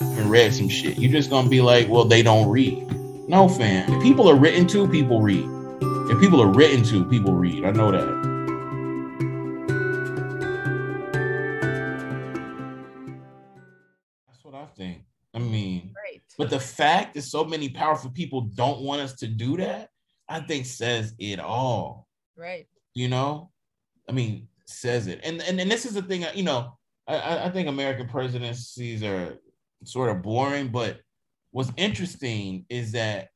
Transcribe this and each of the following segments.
and read some shit. You're just gonna be like, well, they don't read. No, fam. If people are written to, people read. If people are written to, people read. I know that. That's what I think. I mean, right. But the fact that so many powerful people don't want us to do that, I think says it all. Right. You know, I mean, says it. And this is the thing, you know, I think American presidencies are sort of boring, but what's interesting is that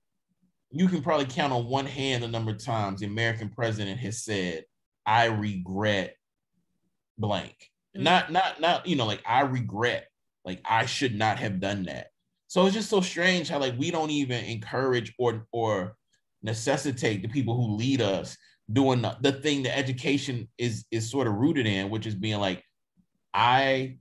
you can probably count on one hand the number of times the American president has said, I regret blank. Mm-hmm. Not, you know, like I regret, like I should not have done that. So it's just so strange how like we don't even encourage or necessitate the people who lead us doing the thing that education is sort of rooted in, which is being like, I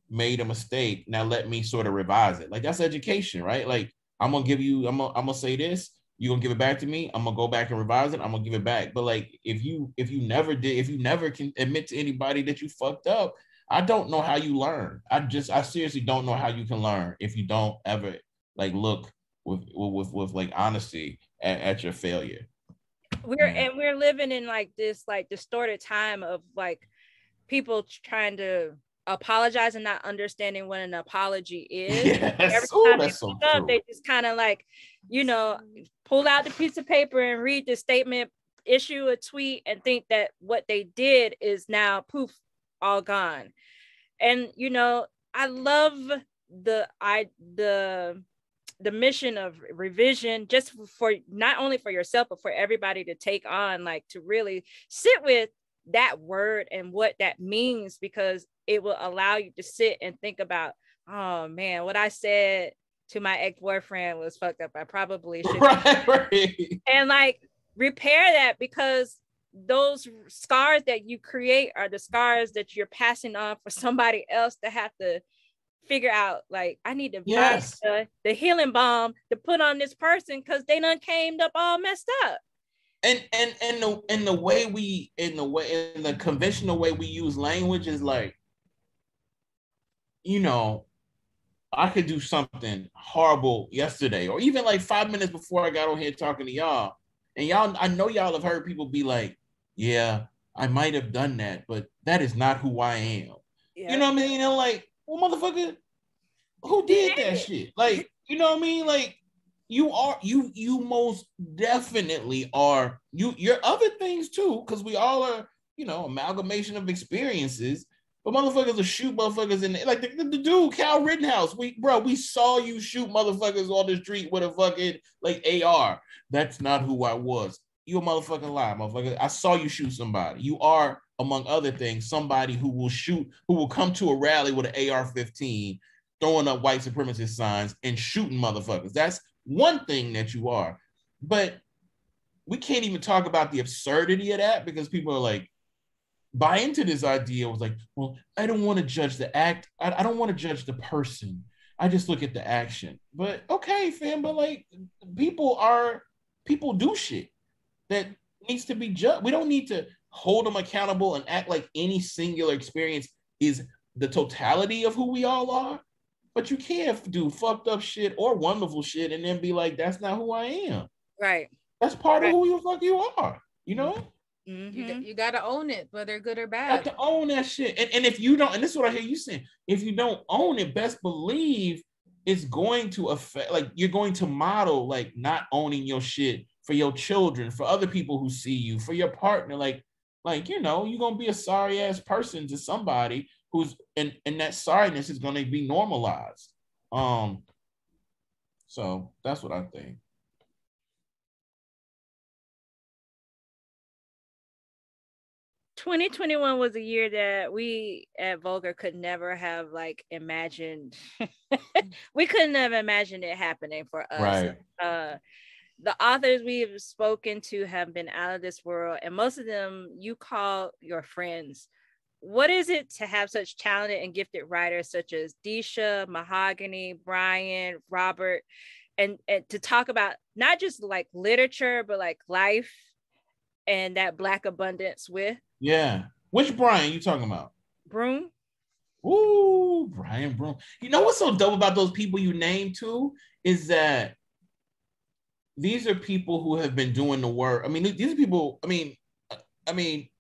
made a mistake. Now let me sort of revise it. Like that's education, right? Like I'm gonna say this, you're gonna give it back to me. I'm gonna go back and revise it. I'm gonna give it back. But like if you never can admit to anybody that you fucked up, I don't know how you learn. I seriously don't know how you can learn if you don't ever like look with like honesty at your failure. We're living in like this like distorted time of like people trying to apologize and not understanding what an apology is. Yes. Every time they speak up, they just kind of like, you know, pull out the piece of paper and read the statement, issue a tweet, and think that what they did is now poof, all gone. And you know, I love the mission of revision, just for not only for yourself but for everybody to take on, like to really sit with that word and what that means, because it will allow you to sit and think about, oh man, what I said to my ex-boyfriend was fucked up. I probably should right. And like repair that, because those scars that you create are the scars that you're passing on for somebody else to have to figure out, like, I need to find the healing balm to put on this person because they done came up all messed up. And the conventional way we use language is like, you know, I could do something horrible yesterday, or even like 5 minutes before I got on here talking to y'all, and y'all, I know y'all have heard people be like, yeah, I might have done that, but that is not who I am. Yeah. You know what I mean? And like, well, motherfucker, who did that shit? Like, you know what I mean? Like, you most definitely are, you're other things too, because we all are, you know, amalgamation of experiences. But motherfuckers will shoot motherfuckers in like the dude, Cal Rittenhouse. We saw you shoot motherfuckers on the street with a fucking like AR. That's not who I was. You a motherfucking lie, motherfucker. I saw you shoot somebody. You are, among other things, somebody who will come to a rally with an AR-15, throwing up white supremacist signs and shooting motherfuckers. That's one thing that you are. But we can't even talk about the absurdity of that, because people are like, buy into this idea. Was like, well, I don't want to judge the act. I don't want to judge the person. I just look at the action. But okay, fam, but like people do shit that needs to be judged. We don't need to hold them accountable and act like any singular experience is the totality of who we all are. But you can't do fucked up shit or wonderful shit and then be like, that's not who I am. Right. That's part of who the fuck you are, you know? Mm-hmm. You got to own it, whether good or bad. You got to own that shit. And if you don't, and this is what I hear you saying, if you don't own it, best believe it's going to affect, like, you're going to model, like, not owning your shit for your children, for other people who see you, for your partner. Like, you know, you're going to be a sorry ass person to somebody who's, and that sorriness is going to be normalized. So that's what I think. $2021 was a year that we at Vulgar could never have like imagined. We couldn't have imagined it happening for us. Right. The authors we've spoken to have been out of this world, and most of them you call your friends. What is it to have such talented and gifted writers such as Deisha, Mahogany, Brian, Robert, and to talk about not just like literature, but like life and that Black abundance with? Yeah. Which Brian you talking about? Broom. Ooh, Brian Broom. You know what's so dope about those people you named too is that these are people who have been doing the work. I mean, these are people. I mean,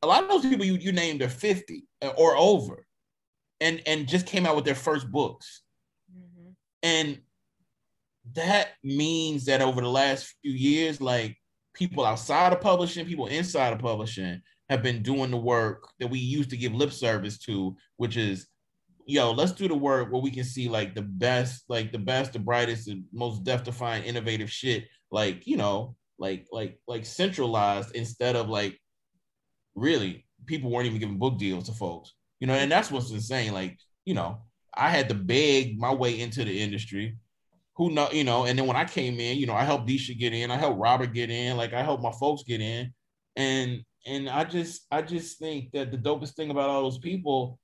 a lot of those people you named are 50 or over, and just came out with their first books, and that means that over the last few years, like people outside of publishing, people inside of publishing have been doing the work that we used to give lip service to, which is, yo, let's do the work where we can see like the best, the brightest, and most death-defying, innovative shit, like, you know, like centralized instead of like really people weren't even giving book deals to folks, you know, and that's what's insane. Like, you know, I had to beg my way into the industry. Who know, you know, and then when I came in, you know, I helped Disha get in, I helped Robert get in, like I helped my folks get in. And I just think that the dopest thing about all those people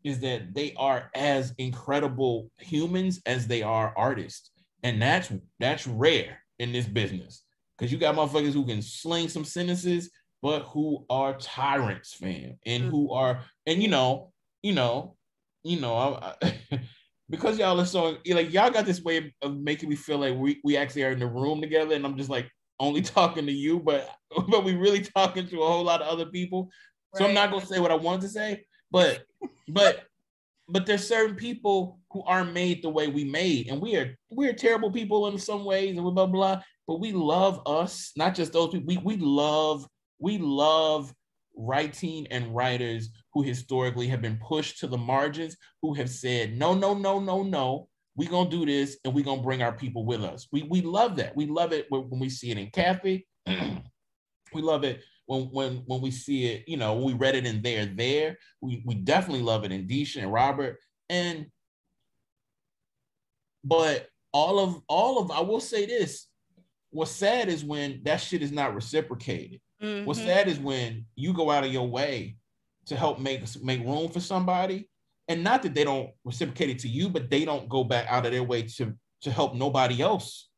is that they are as incredible humans as they are artists. And that's rare in this business. Because you got motherfuckers who can sling some sentences, but who are tyrants, fam. And who are, and because y'all are so, like, y'all got this way of making me feel like we actually are in the room together, and I'm just like only talking to you, but we really talking to a whole lot of other people. Right. So I'm not gonna say what I wanted to say, but there's certain people who aren't made the way we made, and we're terrible people in some ways, and blah blah blah. But we love us, not just those people. We love writing and writers who historically have been pushed to the margins, who have said, no, we're going to do this, and we're going to bring our people with us. We love that. We love it when we see it in Kathy. We love it when we see it, you know, when we read it in There. We definitely love it in Disha and Robert. But all of, I will say this, what's sad is when that shit is not reciprocated. Mm-hmm. What's sad is when you go out of your way to help make room for somebody, and not that they don't reciprocate it to you, but they don't go back out of their way to help nobody else.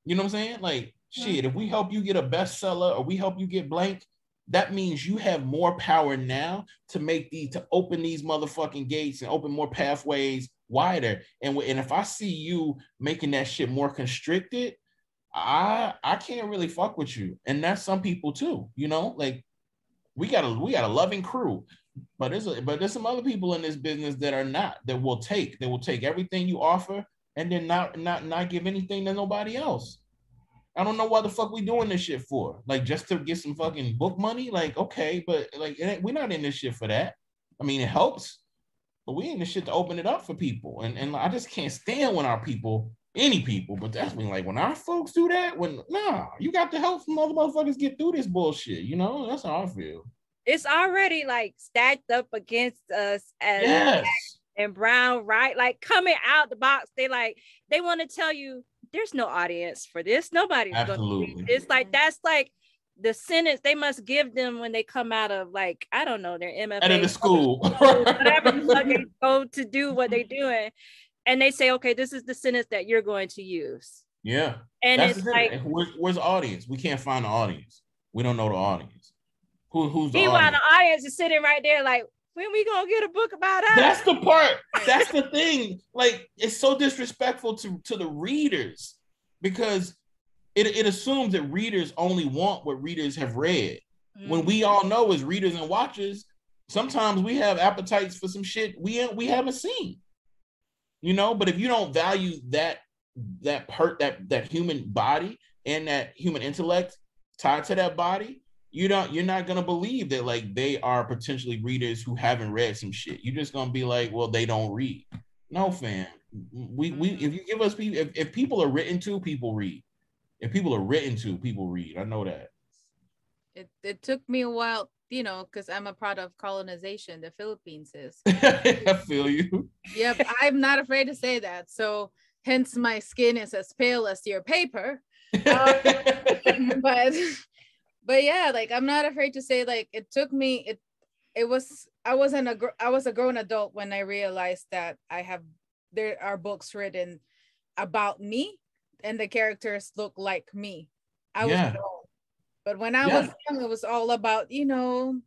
You know what I'm saying? Like, shit, if we help you get a bestseller or we help you get blank, that means you have more power now to open these motherfucking gates and open more pathways wider. And if I see you making that shit more constricted, I can't really fuck with you. And that's some people too, you know, like we got a loving crew, but there's some other people in this business that will take everything you offer and then not give anything to nobody else. I don't know why the fuck we doing this shit for, like just to get some fucking book money. Like, okay, but like we're not in this shit for that. I mean, it helps, but we in this shit to open it up for people. And I just can't stand when our people, any people, but that's when our folks do that, you got to help some other motherfuckers get through this bullshit, you know? That's how I feel. It's already like stacked up against us as Black and brown, right? Like coming out the box, they want to tell you there's no audience for this. Nobody's going to read this. Like, that's like the sentence they must give them when they come out of, like, I don't know, their MFA. Out of the school. Whatever the fuck they go to do what they're doing. And they say, okay, this is the sentence that you're going to use. Yeah. And that's it's like, where's the audience? We can't find the audience. We don't know the audience. Who's the meanwhile, audience? The audience is sitting right there like, when we gonna get a book about us? That's the part. That's the thing. Like, it's so disrespectful to the readers, because it assumes that readers only want what readers have read. Mm-hmm. When we all know, as readers and watchers, sometimes we have appetites for some shit we haven't seen. You know, but if you don't value that human body and that human intellect tied to that body, you're not gonna believe that like they are potentially readers who haven't read some shit. You're just gonna be like, well, they don't read. No, fam. We if you give us people, if people are written to, people read. If people are written to, people read. I know that. It took me a while, you know, because I'm a product of colonization. The Philippines is. I feel you. Yep, I'm not afraid to say that. So hence my skin is as pale as your paper. But yeah, like I'm not afraid to say, like, it took me. I was a grown adult when I realized that there are books written about me and the characters look like me. I was grown. But when I was young, it was all about, you know,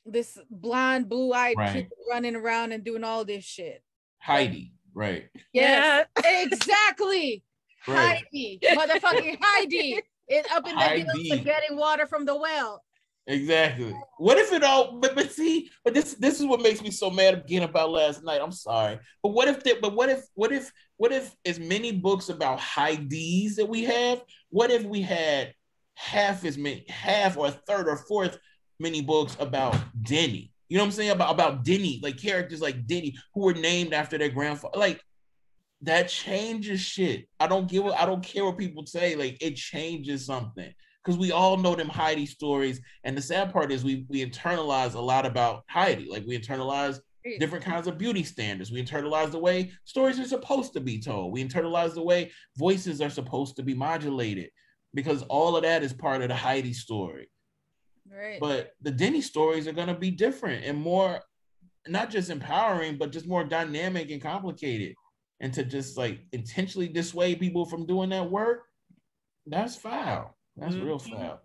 this blonde, blue-eyed kid Right. running around and doing all this shit. Heidi, right. Yes, exactly. Right. Heidi, motherfucking Heidi is up in the hills Heidi. and getting water from the well. Exactly. What if it all? But see, but this is what makes me so mad again about last night. I'm sorry, but what if as many books about Heidi's that we have? What if we had half or a third or fourth many books about Denny? You know what I'm saying about Denny, like characters like Denny who were named after their grandfather, like. That changes shit. I don't care what people say. Like it changes something because we all know them Heidi stories. And the sad part is we internalize a lot about Heidi. Like we internalize different kinds of beauty standards. We internalize the way stories are supposed to be told. We internalize the way voices are supposed to be modulated because all of that is part of the Heidi story. Right. But the Denny stories are going to be different and more, not just empowering, but just more dynamic and complicated. And to just like intentionally dissuade people from doing that work, that's foul. That's real foul.